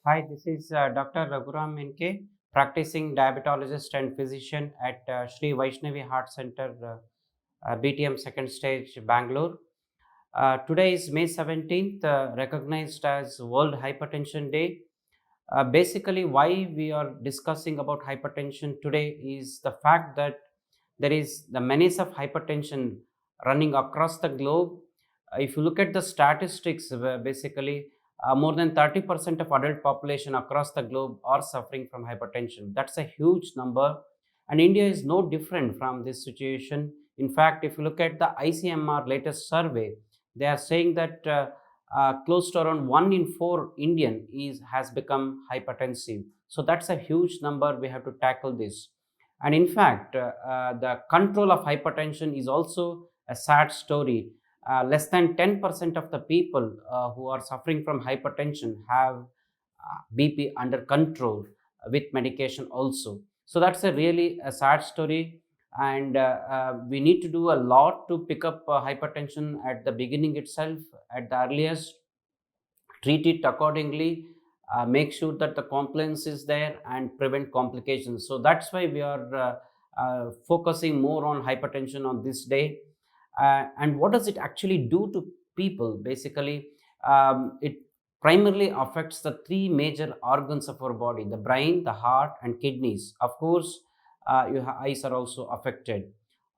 Hi, this is Dr. Raghurama NK, practicing diabetologist and physician at Sri Vaishnavi Heart Center, BTM second stage, Bangalore. Today is May 17th, recognized as World Hypertension Day. Basically, why we are discussing about hypertension today is the fact that there is the menace of hypertension running across the globe. If you look at the statistics, basically more than 30% of adult population across the globe are suffering from hypertension. That's a huge number, and India is no different from this situation. In fact, if you look at the ICMR latest survey, they are saying that close to around 1 in 4 Indian is has become hypertensive. So that's a huge number. We have to tackle this. And in fact, the control of hypertension is also a sad story. Less than 10% of the people who are suffering from hypertension have BP under control with medication also. So that's a really a sad story, and we need to do a lot to pick up hypertension at the beginning itself, at the earliest, treat it accordingly, make sure that the compliance is there and prevent complications. So that's why we are focusing more on hypertension on this day. And what does it actually do to people? Basically, it primarily affects the three major organs of our body: the brain, the heart, and kidneys. Of course, your eyes are also affected.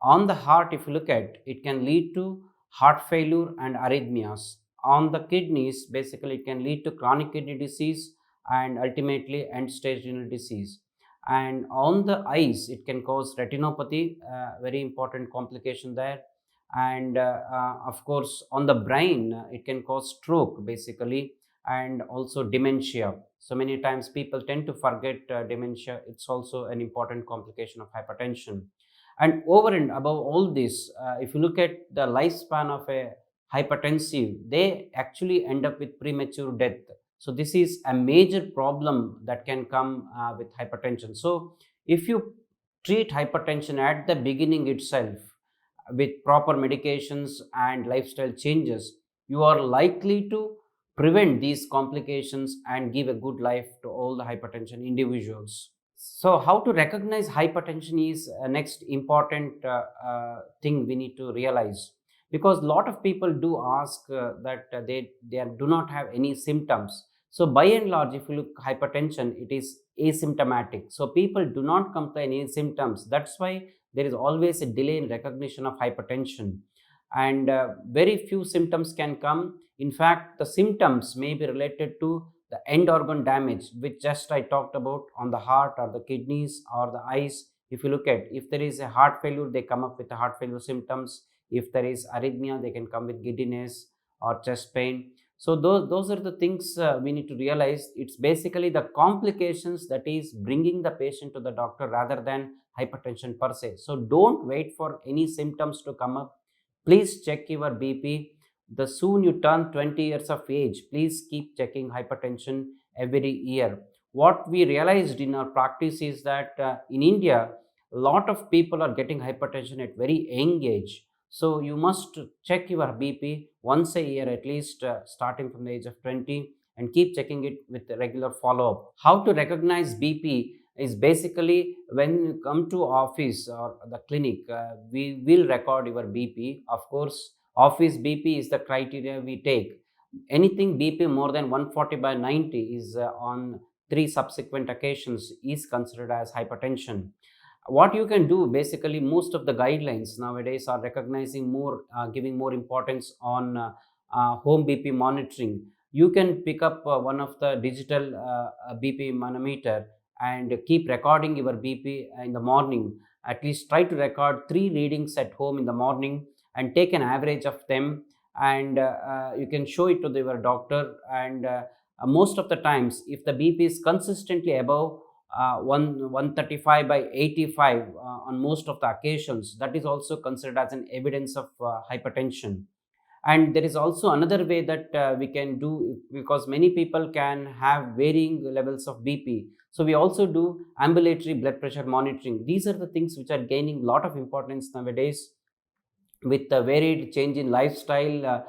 On the heart, if you look at, it can lead to heart failure and arrhythmias. On the kidneys, basically it can lead to chronic kidney disease and ultimately end stage renal disease. And on the eyes, it can cause retinopathy, very important complication there. And of course, on the brain, it can cause stroke basically, and also dementia. So many times people tend to forget dementia. It's also an important complication of hypertension. And over and above all this, if you look at the lifespan of a hypertensive, they actually end up with premature death. So this is a major problem that can come with hypertension. So if you treat hypertension at the beginning itself with proper medications and lifestyle changes, you are likely to prevent these complications and give a good life to all the hypertension individuals. So, how to recognize hypertension is a next important thing we need to realize, because a lot of people do ask that they do not have any symptoms. So, by and large, if you look hypertension, it is asymptomatic. So, people do not complain any symptoms. That's why there is always a delay in recognition of hypertension, and very few symptoms can come. In fact, the symptoms may be related to the end organ damage, which just I talked about, on the heart or the kidneys or the eyes. If you look at, if there is a heart failure, they come up with the heart failure symptoms. If there is arrhythmia, they can come with giddiness or chest pain. So those are the things we need to realize. It's basically the complications that is bringing the patient to the doctor rather than hypertension per se. So don't wait for any symptoms to come up. Please check your BP. The soon you turn 20 years of age, please keep checking hypertension every year. What we realized in our practice is that in India, a lot of people are getting hypertension at very young age. So you must check your BP once a year at least, starting from the age of 20, and keep checking it with a regular follow-up. How to recognize BP is basically when you come to office or the clinic, we will record your BP. Of course, office BP is the criteria we take. Anything BP more than 140 by 90 is on three subsequent occasions is considered as hypertension. What you can do, basically, most of the guidelines nowadays are recognizing more, giving more importance on home BP monitoring. You can pick up one of the digital BP manometer and keep recording your BP in the morning. At least try to record three readings at home in the morning and take an average of them, and you can show it to your doctor. And most of the times, if the BP is consistently above 135 by 85 on most of the occasions, that is also considered as an evidence of hypertension. And there is also another way that we can do, because many people can have varying levels of BP. So we also do ambulatory blood pressure monitoring. These are the things which are gaining a lot of importance nowadays with the varied change in lifestyle,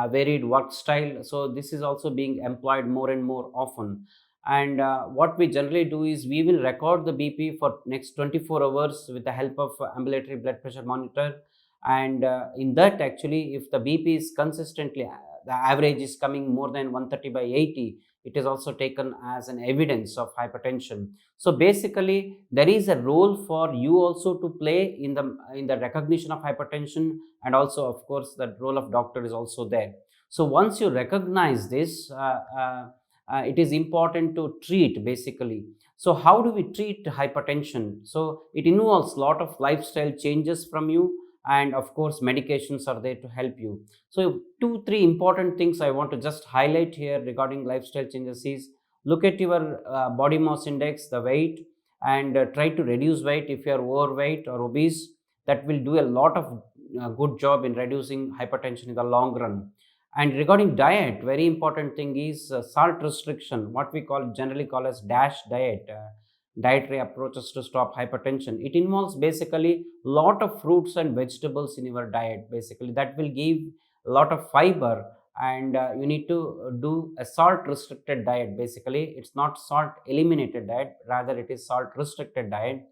varied work style. So this is also being employed more and more often. And what we generally do is we will record the BP for next 24 hours with the help of ambulatory blood pressure monitor. And in that, actually, if the BP is consistently, the average is coming more than 130/80, it is also taken as an evidence of hypertension. So basically, there is a role for you also to play in the recognition of hypertension, and also, of course, the role of doctor is also there. So once you recognize this, it is important to treat, basically. So how do we treat hypertension? So it involves a lot of lifestyle changes from you, and of course medications are there to help you. So two three important things I want to just highlight here regarding lifestyle changes is: look at your body mass index, the weight, and try to reduce weight if you are overweight or obese. That will do a lot of good job in reducing hypertension in the long run. And regarding diet, very important thing is salt restriction, what we call generally call as dash diet, dietary approaches to stop hypertension. It involves basically lot of fruits and vegetables in your diet. Basically, that will give a lot of fiber, and you need to do a salt restricted diet. Basically, it's not salt eliminated diet, rather it is salt restricted diet.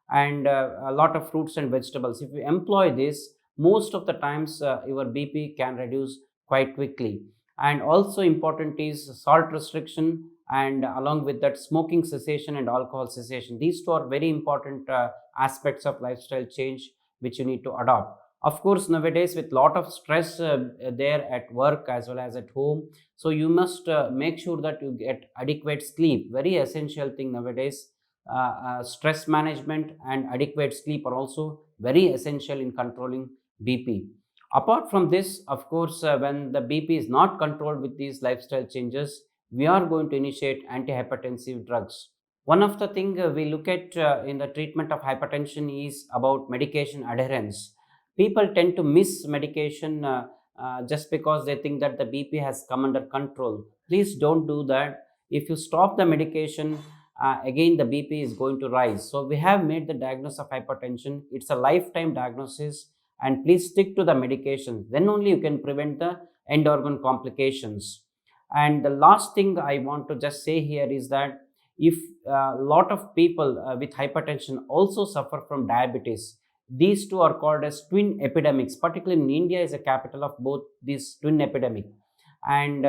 And a lot of fruits and vegetables. If you employ this, most of the times your BP can reduce quite quickly. And also important is salt restriction, and along with that smoking cessation and alcohol cessation. These two are very important aspects of lifestyle change which you need to adopt. Of course, nowadays with lot of stress there at work as well as at home, so you must make sure that you get adequate sleep. Very essential thing nowadays. Stress management and adequate sleep are also very essential in controlling BP. Apart from this, of course, when the BP is not controlled with these lifestyle changes, we are going to initiate antihypertensive drugs. One of the things we look at in the treatment of hypertension is about medication adherence. People tend to miss medication just because they think that the BP has come under control. Please don't do that. If you stop the medication, again the BP is going to rise. So we have made the diagnosis of hypertension. It's a lifetime diagnosis, and please stick to the medication. Then only you can prevent the end organ complications. And the last thing I want to just say here is that if a lot of people with hypertension also suffer from diabetes, these two are called as twin epidemics. Particularly in India is a capital of both these twin epidemic. And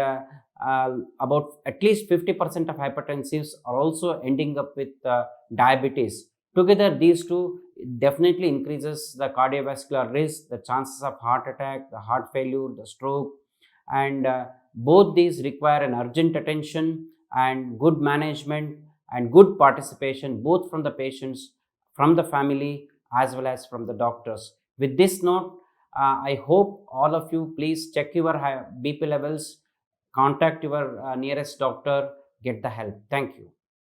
about at least 50% of hypertensives are also ending up with diabetes. Together, these two definitely increases the cardiovascular risk, the chances of heart attack, the heart failure, the stroke, and both these require an urgent attention and good management and good participation, both from the patients, from the family, as well as from the doctors. With this note, I hope all of you please check your BP levels, contact your nearest doctor, get the help. Thank you.